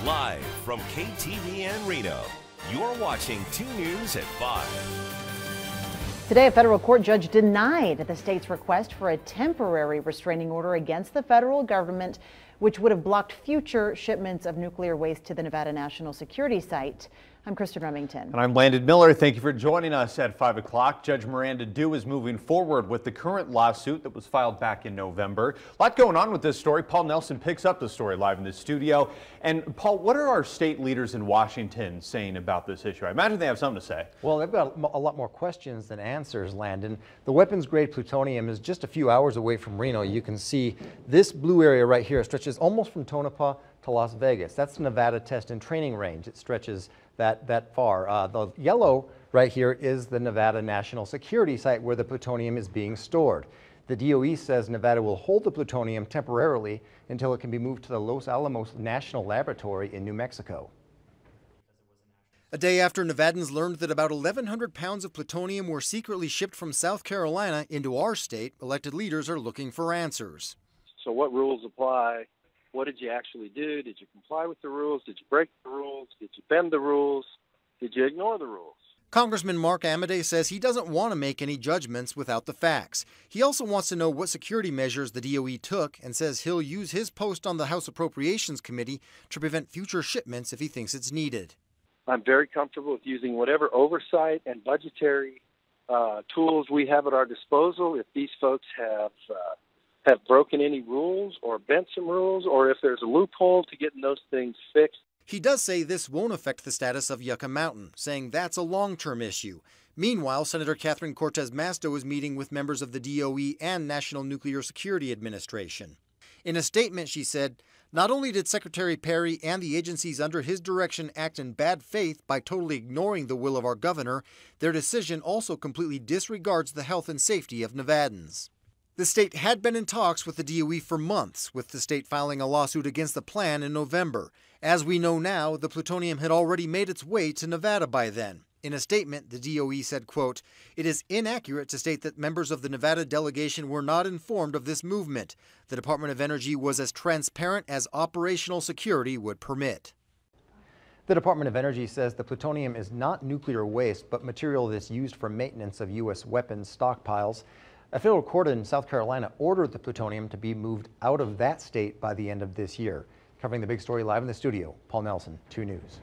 Live from KTVN Reno, you're watching 2 News at 5. Today, a federal court judge denied the state's request for a temporary restraining order against the federal government, which would have blocked future shipments of nuclear waste to the Nevada National Security Site. I'm Kristen Remington. And I'm Landon Miller. Thank you for joining us at 5 o'clock. Judge Miranda Dew is moving forward with the current lawsuit that was filed back in November. A lot going on with this story. Paul Nelson picks up the story live in the studio. And Paul, what are our state leaders in Washington saying about this issue? I imagine they have something to say. Well, they've got a lot more questions than answers, Landon. The weapons-grade plutonium is just a few hours away from Reno. You can see this blue area right here stretches almost from Tonopah to Las Vegas. That's the Nevada Test and Training Range. It stretches that far. The yellow right here is the Nevada National Security Site where the plutonium is being stored. The DOE says Nevada will hold the plutonium temporarily until it can be moved to the Los Alamos National Laboratory in New Mexico. A day after Nevadans learned that about 1,100 pounds of plutonium were secretly shipped from South Carolina into our state, elected leaders are looking for answers. So what rules apply? What did you actually do? Did you comply with the rules? Did you break the rules? Did you bend the rules? Did you ignore the rules? Congressman Mark Amodei says he doesn't want to make any judgments without the facts. He also wants to know what security measures the DOE took and says he'll use his post on the House Appropriations Committee to prevent future shipments if he thinks it's needed. I'm very comfortable with using whatever oversight and budgetary tools we have at our disposal. If these folks have broken any rules or bent some rules, or if there's a loophole to getting those things fixed. He does say this won't affect the status of Yucca Mountain, saying that's a long-term issue. Meanwhile, Senator Catherine Cortez Masto is meeting with members of the DOE and National Nuclear Security Administration. In a statement, she said, "Not only did Secretary Perry and the agencies under his direction act in bad faith by totally ignoring the will of our governor, their decision also completely disregards the health and safety of Nevadans." The state had been in talks with the DOE for months, with the state filing a lawsuit against the plan in November. As we know now, the plutonium had already made its way to Nevada by then. In a statement, the DOE said, quote, "It is inaccurate to state that members of the Nevada delegation were not informed of this movement. The Department of Energy was as transparent as operational security would permit." The Department of Energy says the plutonium is not nuclear waste, but material that's used for maintenance of U.S. weapons stockpiles. A federal court in South Carolina ordered the plutonium to be moved out of that state by the end of this year. Covering the big story live in the studio, Paul Nelson, 2 News.